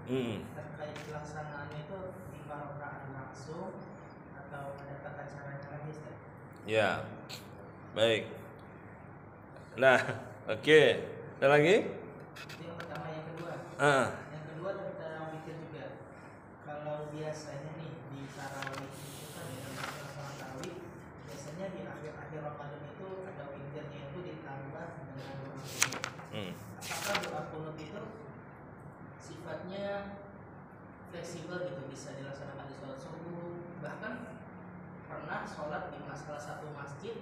Terkait pelaksanaannya itu 5 rakaat langsung atau ada tata caranya lagi, Ustaz? Ya, baik. Nah, oke. Ada lagi? Itu yang pertama. Yang kedua, Ah, yang kedua tentang witir juga. Kalau biasanya nih di tarawih itu kan ya, dalam sholat tarawih biasanya di akhir-akhir Ramadan itu ada witirnya itu ditambah dengan doa kunut. Apakah doa kunut itu sifatnya fleksibel gitu, bisa dilaksanakan di sholat subuh? Bahkan pernah sholat di salah satu masjid,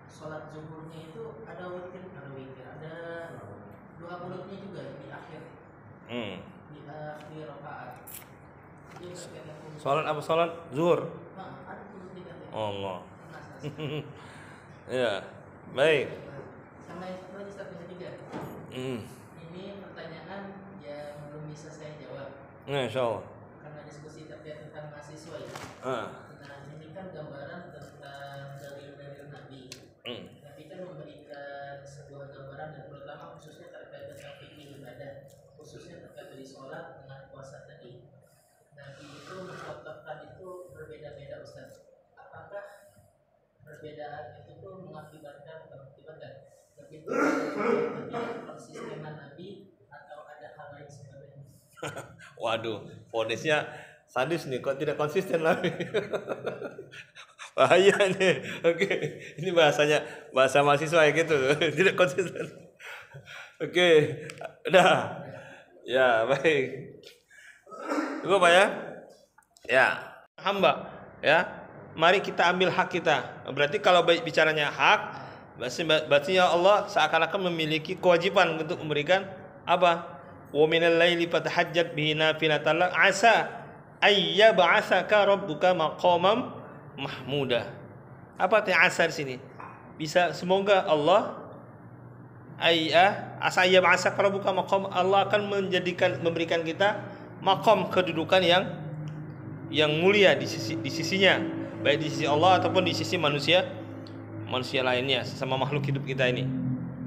sholat zuhurnya itu ada witir, ada doa kunutnya juga di akhir, di akhir rakaat. Itu terkait dengan kunut. Sholat apa sholat zuhur? Ada kunut di akhir. Allah. Pernah saya. Ya, baik. Sama yang satu lagi, Ustaz, yang ketiga. Ini pertanyaan yang belum bisa saya jawab Nah, insyaallah. karena diskusi terkait tentang mahasiswa ya. Nah, ini kan gambaran tentang dalil-dalil Nabi. Nabi kan memberikan sebuah gambaran dan terutama khususnya terkait tentang fikih ibadah, khususnya terkait dari sholat dengan puasa tadi. Nabi itu mencontohkan itu berbeda-beda, Ustaz. Apakah perbedaan itu tuh mengakibatkan lebih konsistenan Nabi atau ada hal lain sebagainya? Waduh, fonisnya sadis nih, kok tidak konsisten lagi. Bahaya nih. Oke, ini bahasanya bahasa mahasiswa ya gitu, tidak konsisten. Oke, udah. Ya, baik. Cukup Pak ya? Ya, hamba ya. Mari kita ambil hak kita. Berarti kalau bicaranya hak, berarti ya Allah seakan-akan memiliki kewajiban untuk memberikan apa? Wa minal laili fatahajjat bihi nafilatan lak asa ayya ba'atsaka rabbuka maqamam mahmuda. Apa arti asa di sini? Bisa semoga Allah asa ayya ba'atsaka rabbuka maqam, Allah akan memberikan kita maqam, kedudukan yang mulia di sisinya, baik di sisi Allah ataupun di sisi manusia lainnya, sesama makhluk hidup kita ini.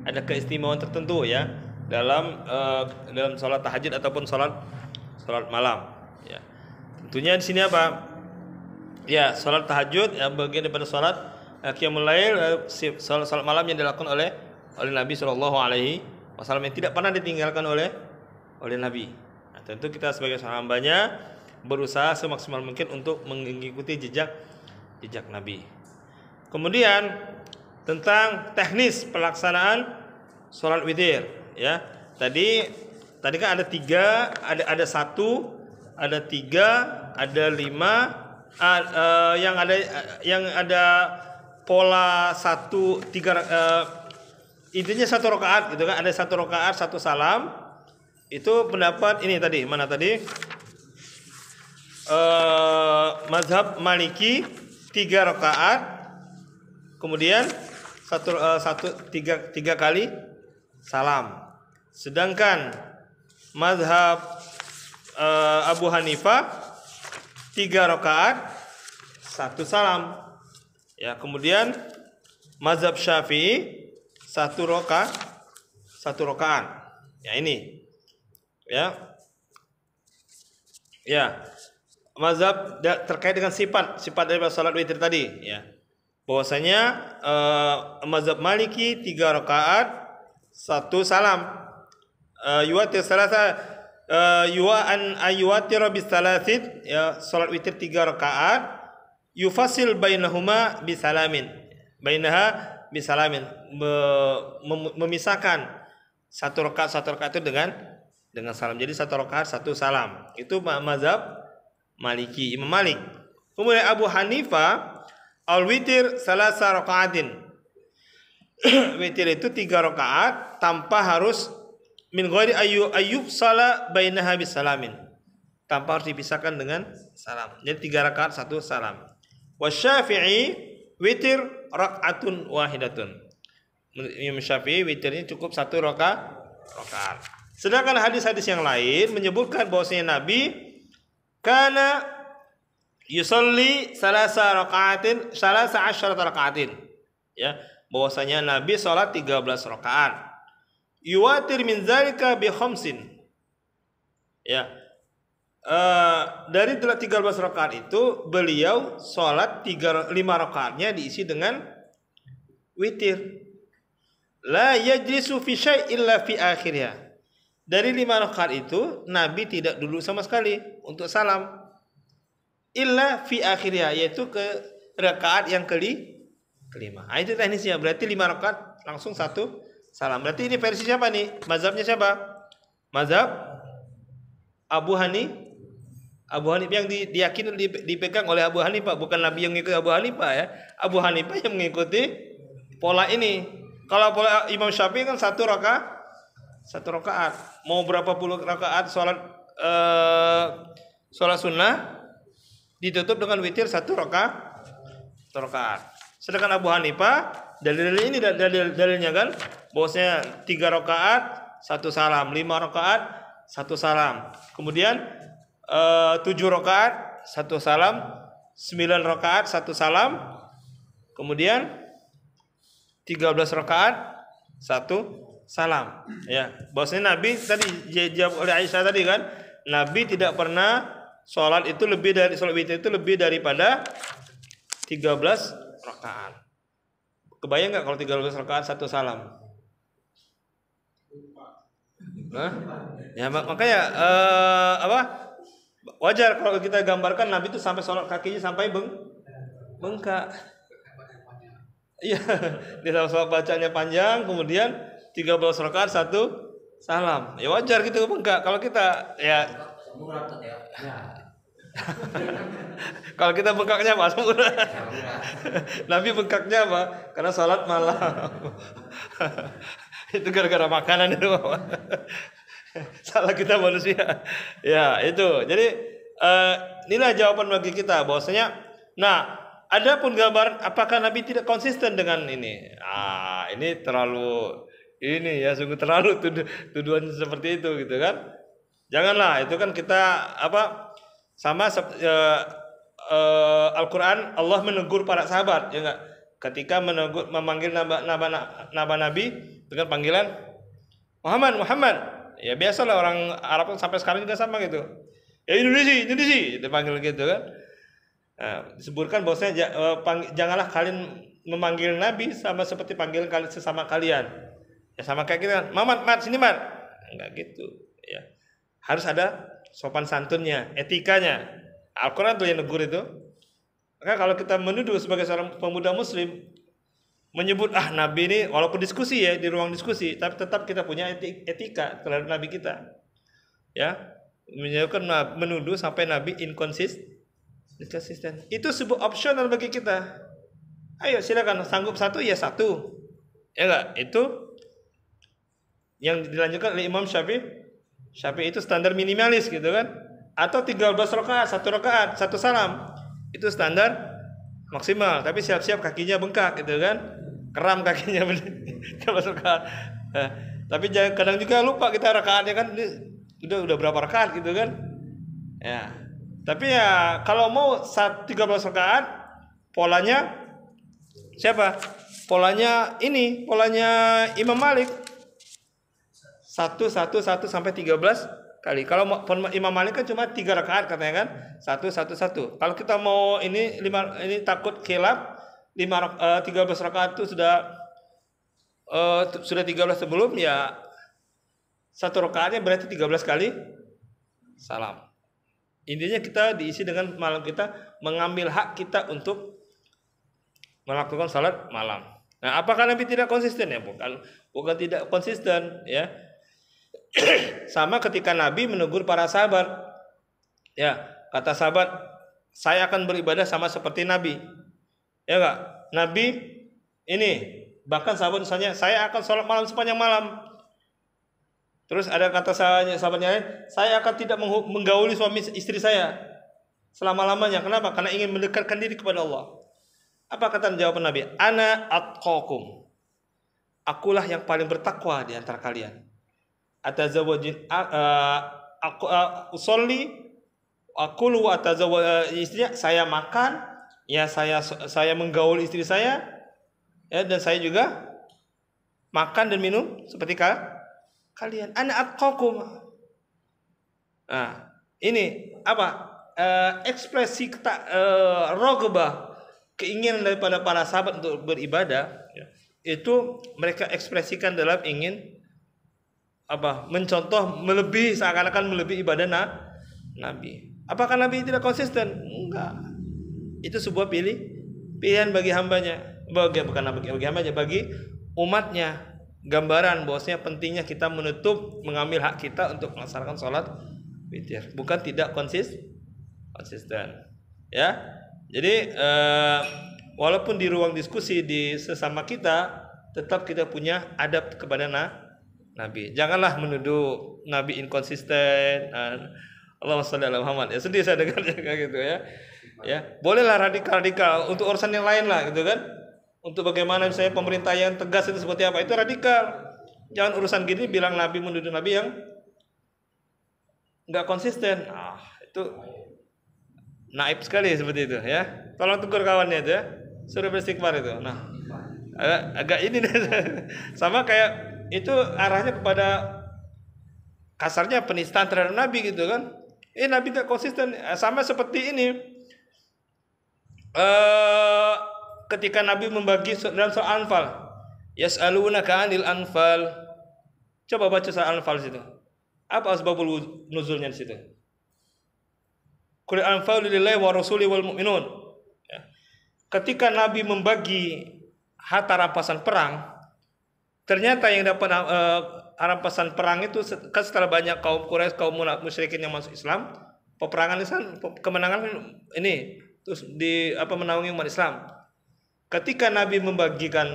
Ada keistimewaan tertentu ya dalam sholat tahajud ataupun sholat malam. Ya. Tentunya di sini apa? Ya, sholat tahajud ya bagian daripada sholat qiyamul lail, sholat malam yang dilakukan oleh Nabi Shallallahu Alaihi Wasallam yang tidak pernah ditinggalkan oleh Nabi. Nah, tentu kita sebagai seorang hambanya berusaha semaksimal mungkin untuk mengikuti jejak Nabi. Kemudian tentang teknis pelaksanaan sholat witir ya. Tadi kan ada 3, ada 1, ada 3, ada 5, yang ada pola 1 3, intinya 1 rakaat gitu kan, ada 1 rakaat 1 salam. Itu pendapat ini tadi, mana tadi? Mazhab Maliki 3 rakaat, kemudian 3 kali salam. Sedangkan mazhab Abu Hanifah 3 rakaat 1 salam. Ya, kemudian mazhab Syafi'i 1 rakaat. Ya, ini. Ya. Ya. Mazhab terkait dengan sifat dari salat witir tadi ya. Bahwasanya mazhab Maliki 3 rakaat 1 salam. Yuwatir salasa yuwatir bis salasit ya, salat witir 3 rakaat, yufasil bainahuma bisalamin. Memisahkan 1 rakaat itu dengan salam. Jadi 1 rakaat 1 salam. Itu mazhab Maliki, Imam Malik. Kemudian Abu Hanifah al-witir salasa rakaatin. Witir itu 3 rakaat tanpa harus min ghairi ayyub sala bainaha bisalamin. Tanpa harus dipisahkan dengan salam. Jadi 3 rakaat 1 salam. Wasyafi'i witir rakaatun wahidatun. Imam Syafi'i witirnya cukup 1 rakaat. Sedangkan hadis-hadis yang lain menyebutkan bahwasanya Nabi kana yusolli salasa asyarata rakaatin. Ya, bahwasanya Nabi salat 13 rakaat. Yuwatir min zalika bi khamsin. Ya. dari 13 rakaat itu beliau sholat 5 rakaatnya diisi dengan witir. La yajlisu fi syai' illa fi akhirnya. Dari 5 rakaat itu Nabi tidak duduk sama sekali untuk salam. Illa fi akhirnya, yaitu ke rakaat yang kelima. Nah, itu teknisnya. Berarti 5 rakaat langsung satu salam. Berarti ini versi siapa nih? Mazhabnya siapa? Mazhab Abu Hanifah yang diyakini dipegang oleh Abu Hanifah, bukan Nabi yang mengikuti Abu Hanifah ya. Abu Hanifah yang mengikuti pola ini. Kalau pola Imam Syafi'i kan satu rakaat. Mau berapa puluh rakaat sholat sunnah ditutup dengan witir satu rakaat. Sedangkan Abu Hanifah dalilnya kan bahwasanya 3 rakaat satu salam, 5 rakaat satu salam. Kemudian 7 rakaat satu salam, 9 rakaat satu salam, kemudian 13 rakaat satu salam. Ya, bahwasanya Nabi tadi dijawab oleh Aisyah tadi kan, Nabi tidak pernah sholat witir itu lebih daripada 13 rakaat. Kebayang nggak kalau 13 rakaat satu salam? Ya makanya wajar kalau kita gambarkan Nabi itu sampai sholat kakinya sampai bengkak. Iya, dia sholat bacanya panjang, kemudian 13 rakaat satu salam. Ya wajar gitu bengkak. Kalau kita ya kalau kita bengkaknya apa? Nabi bengkaknya apa? Karena sholat malam. Itu gara-gara makanan itu. Salah kita manusia. Ya itu. Jadi inilah jawaban bagi kita bahwasanya. Nah, adapun gambaran apakah Nabi tidak konsisten dengan ini? Ini terlalu sungguh terlalu tuduhan seperti itu gitu kan? Janganlah, itu kan kita sama Al-Quran Allah menegur para sahabat ya enggak? Ketika memanggil nama Nabi dengan panggilan Muhammad. Ya biasalah orang Arab sampai sekarang juga sama gitu. Ya Indonesia dipanggil gitu kan. Nah, disebutkan bahwasanya janganlah kalian memanggil Nabi sama seperti panggil sesama kalian. Ya sama kayak kita, Mat sini Mat. Enggak gitu, ya. Harus ada sopan santunnya, etikanya. Al-Qur'an tuh yang negur itu. Maka kalau kita menuduh sebagai seorang pemuda muslim menyebut Nabi ini walaupun diskusi ya di ruang diskusi, tapi tetap kita punya etika terhadap Nabi kita. Ya, menuduh sampai Nabi inconsistent. Itu sebuah opsional bagi kita. Ayo silakan, sanggup satu ya satu. Ya enggak? Itu yang dilanjutkan oleh Imam Syafi'i itu standar minimalis gitu kan. Atau 13 rakaat, 1 rakaat, 1 salam. Itu standar maksimal, tapi siap-siap kakinya bengkak gitu kan. Keram kakinya 13 rakaat. Tapi kadang juga lupa kita rakaatnya kan udah berapa rakaat gitu kan. Ya. Tapi ya kalau mau 13 rakaat polanya siapa? Polanya Imam Malik. 1 sampai 13 kali. Kalau Imam Malik kan cuma 3 rakaat katanya kan. 1. Kalau kita mau ini takut khilaf 13 rakaat itu sudah 13 sebelum ya 1 rakaatnya berarti 13 kali salam. Intinya kita diisi dengan malam kita mengambil hak kita untuk melakukan salat malam. Nah, apakah Nabi tidak konsisten ya? Bukan tidak konsisten ya. Sama ketika Nabi menegur para sahabat. Ya, kata sahabat, saya akan beribadah sama seperti Nabi. Ya enggak? Nabi ini bahkan sahabat misalnya, saya akan sholat malam sepanjang malam. Terus ada kata sahabatnya lain, saya akan tidak menggauli suami istri saya selama-lamanya. Kenapa? Karena ingin mendekatkan diri kepada Allah. Apa kata jawaban Nabi? Ana atqakum. Akulah yang paling bertakwa di antara kalian. Atazawwajin aku usolli aqulu wa atazawwaj istrinya, saya makan ya, saya menggaul istri saya ya, dan saya juga makan dan minum seperti kalian. Ana atqakum. Nah, ini apa? Ekspresi rogbah, keinginan daripada para sahabat untuk beribadah, ya, itu mereka ekspresikan dalam ingin apa? Mencontoh melebihi, seakan-akan melebihi ibadah Nabi. Apakah Nabi tidak konsisten? Enggak. Itu sebuah pilihan bagi hambanya, bagi hambanya, bagi umatnya. Gambaran bahwasanya pentingnya kita mengambil hak kita untuk melaksanakan sholat witir, bukan tidak konsisten. Ya, jadi walaupun di ruang diskusi di sesama kita, tetap kita punya adab kepada Nabi. Janganlah menuduh Nabi inkonsisten. Allahumma shalli ala Muhammad. Ya, sedih saya dengarnya kayak gitu ya. Ya, bolehlah radikal untuk urusan yang lain lah gitu kan. Untuk bagaimana misalnya pemerintah yang tegas itu seperti apa, itu radikal. Jangan urusan gini bilang Nabi, menuduh Nabi yang nggak konsisten. Itu naib sekali seperti itu ya. Tolong tegur kawannya itu ya. Suruh beristighfar itu. Nah, agak ini sama kayak itu arahnya kepada kasarnya penistaan terhadap Nabi gitu kan. Nabi tidak konsisten. Sama seperti ini. Ketika Nabi membagi dalam surah Anfal, yas'alunaka 'anil anfal. Coba baca surah Anfal situ. Apa asbabul nuzulnya di situ? Qul anfalu lillahi wa rasuli wal mu'minun. Ya. Ketika Nabi membagi harta rampasan perang, ternyata yang dapat rampasan perang itu kan setelah banyak kaum Quraisy, kaum musyrikin yang masuk Islam, peperangan Islam, kemenangan ini terus menaungi umat Islam. Ketika Nabi membagikan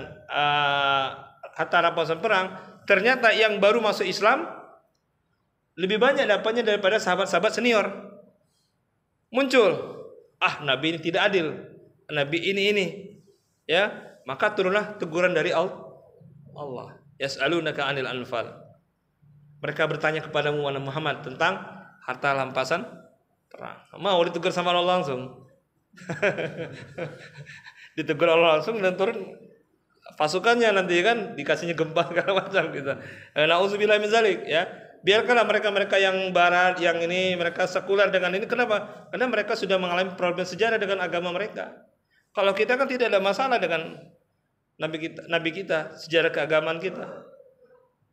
harta rampasan perang, ternyata yang baru masuk Islam lebih banyak dapatnya daripada sahabat-sahabat senior. Muncul, Nabi ini tidak adil, Nabi ini, ya, maka turunlah teguran dari Allah. Yas'alunaka 'anil anfal. Mereka bertanya kepada Muhammad tentang harta rampasan perang. Mau ditegur sama Allah langsung. Ditegur Allah langsung dan turun pasukannya, nanti kan dikasihnya gempa segala macam gitu. Nauzubillah min zalik, ya. Biarkanlah mereka-mereka yang barat, yang ini mereka sekuler dengan ini. Kenapa? Karena mereka sudah mengalami problem sejarah dengan agama mereka. Kalau kita kan tidak ada masalah dengan Nabi kita, sejarah keagamaan kita.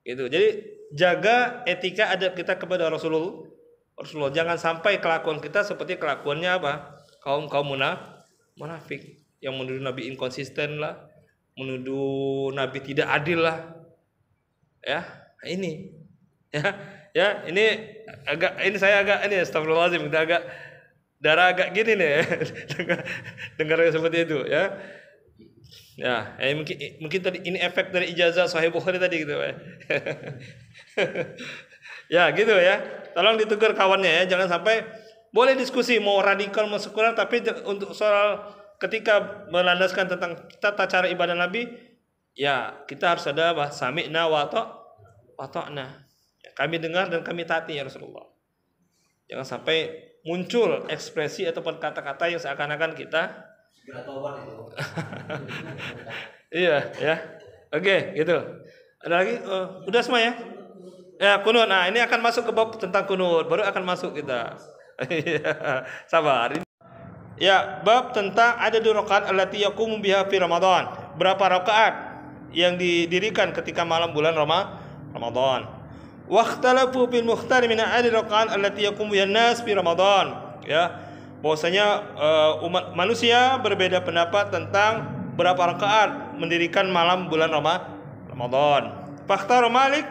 Gitu. Jadi jaga etika adab kita kepada Rasulullah. Jangan sampai kelakuan kita seperti kelakuannya apa? Kaum munafik yang menuduh Nabi inkonsisten lah, menuduh Nabi tidak adil lah. Ya, ini. Ya, ini saya agak astagfirullahaladzim, kita agak darah agak gini nih, dengar seperti itu, ya. Ya, mungkin tadi ini efek dari ijazah Sahih Bukhari tadi gitu, ya. Ya, gitu ya. Tolong ditegur kawannya ya, jangan sampai boleh diskusi mau radikal mau sekuler, tapi untuk soal ketika melandaskan tentang tata cara ibadah Nabi, ya kita harus ada sami'na wa ta'na. Kami dengar dan kami taati ya Rasulullah. Jangan sampai muncul ekspresi ataupun kata-kata yang seakan-akan kita iya ya. Oke, gitu. Ada lagi? Udah semua ya? Ya, kunut. Nah, ini akan masuk ke bab tentang kunut. Baru akan masuk kita. Sabar. Ya, bab tentang adadu rakaat allati yaqumu biha fi Ramadan. Berapa rakaat yang didirikan ketika malam bulan Ramadan. Waqtalafu bil mukhtar min adadi rakaat allati yaqumu biha nas fi Ramadan. Ya, bahwasanya umat manusia berbeda pendapat tentang berapa rakaat mendirikan malam bulan Ramadan. Fakhtar Malik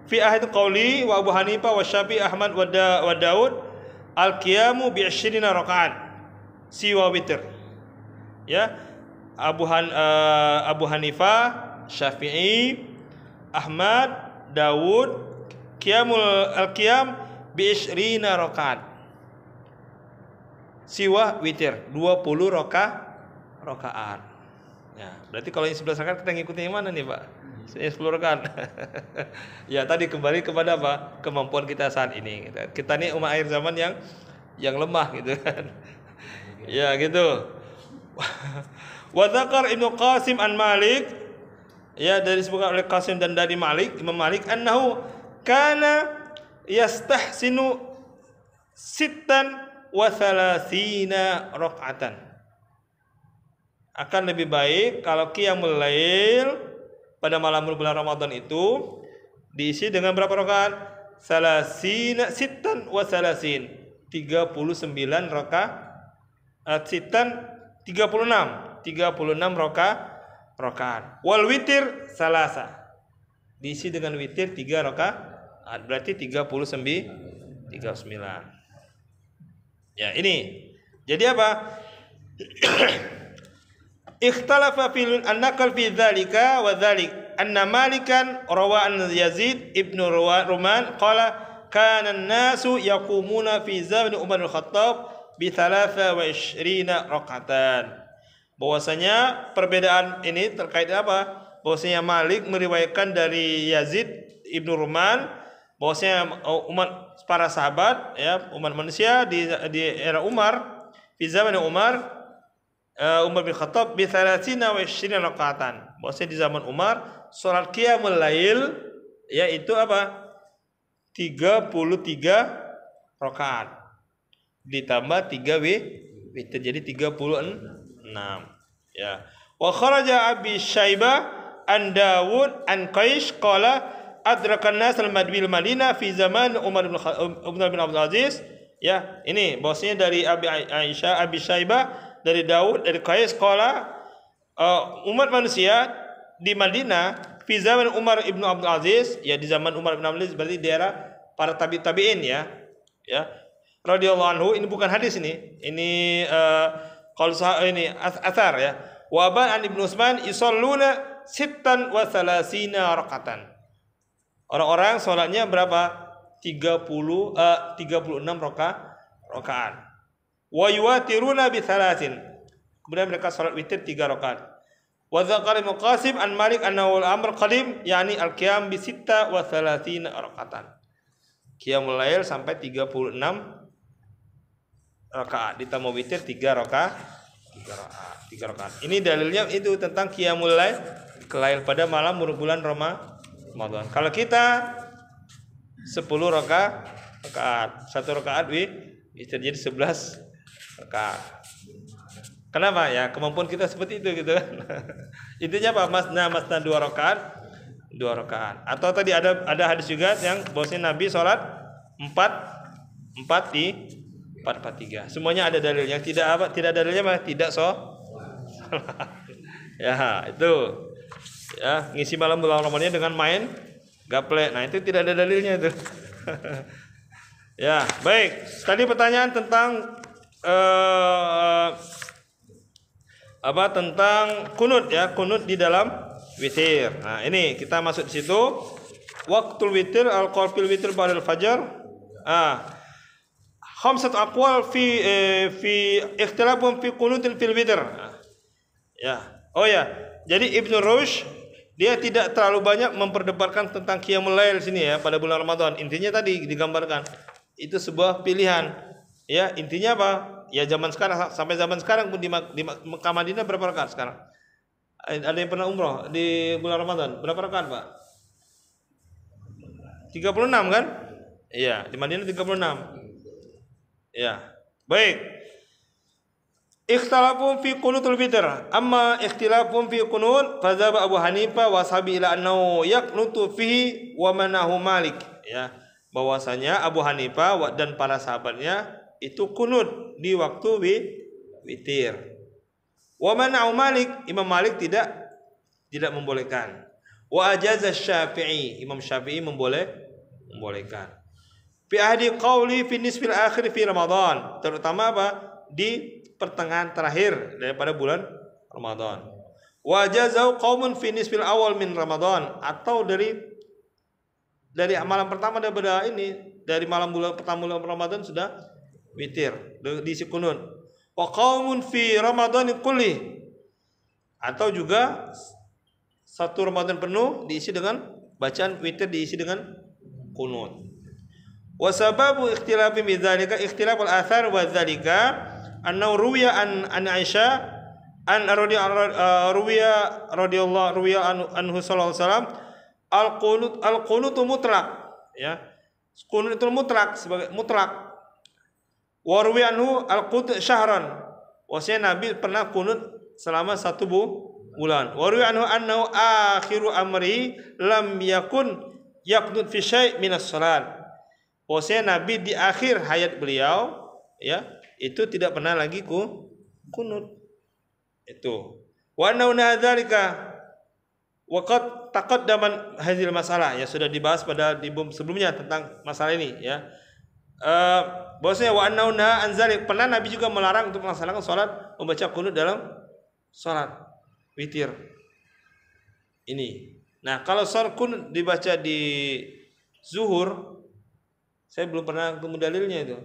fi ahad qawli wa Abu Hanifah wa Syafi'i Ahmad wa Daud al-qiyamu bi 20 rakaat siwa witr. Ya, Abu Hanifah, Syafi'i, Ahmad, Daud al-qiyam bi 20 rakaat siwa witir 20 rakaat. Ya, berarti kalau yang 11 rakaat kita ngikutin yang mana nih, Pak? 10 rakaat. Ya, tadi kembali kepada apa? Kemampuan kita saat ini. Kita nih umat akhir zaman yang lemah gitu kan. Ya, gitu. Wa dzakar Ibnu Qasim an Malik, ya, dari disebutkan oleh Qasim dan dari Malik, Imam Malik, annahu kana yastahsinu sittan wa thalathina rakaatan. Akan lebih baik kalau qiyamul lail pada malam bulan Ramadan itu diisi dengan berapa rakaat? Salasina sittan wa salasin, 39 rakaat. Sittan 36 rakaat. Wal witir salasa, diisi dengan witir 3 rakaat, berarti 39. Ya, ini. Jadi apa? Ikhtalafa fil an-naql fi dzalika wa dzalik. Anna Malikan rawa an Yazid ibn Ruman qala kana an-nasu yaqumuna fi zaman Umar bin Khattab bi 23 rakaatan. Bahwasanya perbedaan ini terkait apa? Bahwasanya Malik meriwayatkan dari Yazid ibn Ruman bahwasanya umat para sahabat, ya, umat manusia di era Umar, di zaman Umar bin Khattab bi 23 rakaatan. Bahwasanya di zaman Umar salat qiyamul lail yaitu apa? 33 rakaat ditambah 3 witir, jadi 36. Ya. Wa kharaja Abi Syaibah an Dawud an Qais qala adrakan nas al-madbil Madinah fi zaman Umar bin Abdul Aziz. Ya, ini bahwasanya dari Abi Syaibah, dari Daud, dari Qais qala umat manusia di Madinah fi zaman Umar ibn Abdul Aziz, ya di zaman Umar bin Abdul Aziz, berarti di era para tabi'in, ya. Ya. Radhiyallahu anhu, ini bukan hadis ini. Ini kalau ini athar, ya. Wa ban an Ibnu Utsman yusalluna sittan wa salasina rakaatan. Orang-orang salatnya berapa? 36 rakaat. Wa yuwatiruna bi thalathin. Kemudian mereka salat witir 3 rakaat. Wa dzakara Ibnu Qasim an Malik annahu al-amr qadim, yani al-qiyam bi sitta wa thalathina rakaatan. Qiyamul lail sampai 36 rakaat ditambah witir 3 rakaat. Ini dalilnya itu tentang qiyamul lail pada malam bulan Ramadan. Kalau kita 10 rakaat, 1 rakaat witir, jadi 11 rakaat. Kenapa? Ya, kemampuan kita seperti itu gitu kan. Intinya apa? Masna 2 rakaat. Atau tadi ada hadis juga yang bahwasanya Nabi salat 4-4-3. Semuanya ada dalilnya. Tidak dalilnya mah tidak ya, itu. Ya, ngisi malam bulan Ramadan dengan main gaple. Nah, itu tidak ada dalilnya itu. Ya, baik. Tadi pertanyaan tentang tentang kunut, ya, kunut di dalam witir. Nah, ini kita masuk di situ. Waktul witir al-qafil witir ba'dal fajar. Khamsat aqwal fi ikhtilafun fi qunutin fil witir. Ya. Oh ya. Jadi Ibnu Rushd dia tidak terlalu banyak memperdebatkan tentang qiyamul lail sini, ya, pada bulan Ramadan. Intinya tadi digambarkan itu sebuah pilihan. Ya, intinya apa? Ya, sampai zaman sekarang pun di Mekah Madinah berapa rakaat sekarang? Ada yang pernah umroh di bulan Ramadan? Berapa rakaat, Pak? 36 kan? Iya, di Madinah 36. Ya. Baik. Ikhtilafun fi qunutul fitr. Amma ikhtilafun fi qunut fadzaba Abu Hanifah wa ashabi ila annahu yaqnutu fihi wa manahu Malik. Ya, bahwasanya Abu Hanifah dan para sahabatnya itu kunut di waktu witir. Wa manahu Malik, Imam Malik tidak membolehkan. Wa ajaza Syafi'i, Imam Syafi'i membolehkan. Fi ahdi qawli fi nisfil akhir fi Ramadan, terutama apa? Di pertengahan terakhir daripada bulan Ramadan. Wa jazau qaumun fi nisfil awal min Ramadan, atau dari malam pertama daripada ini, dari malam bulan pertama bulan Ramadan sudah witir diisi kunut. Wa qaumun fi Ramadan kulli, atau juga satu Ramadan penuh diisi dengan bacaan witir, diisi dengan kunut. Wa sababu ikhtilafi bidzalika ikhtilaf al-athar wa dzalika annahu ruwiya an Aisyah an ruwiya anhu sallallahu alaihi wasallam al-qunut mutlaq, ya. Qunut itu mutlak, sebagai mutlak. Warwi anhu al-qut syahran. Wasnya Nabi pernah kunut selama 1 bulan. Warwi anhu annahu akhiru amri lam yakun yaqnut fi syai' minas salat. Wasnya Nabi di akhir hayat beliau ya, itu tidak pernah lagi kunut. Itu. Wa annahu nadzalika waqad taqaddama hadhil masalah, ya sudah dibahas pada di sebelumnya tentang masalah ini ya. Bahwasanya wa annahu naha an zalik, pernah Nabi juga melarang untuk melaksanakan salat membaca kunut dalam salat witir. Ini. Nah, kalau salat kunut dibaca di zuhur, saya belum pernah ketemu dalilnya itu.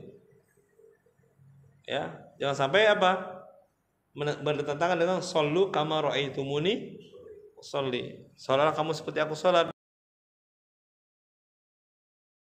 Ya, jangan sampai apa? Bertentangan dengan sallu kama raaitumuni sholli. Salatlah kamu seperti aku salat.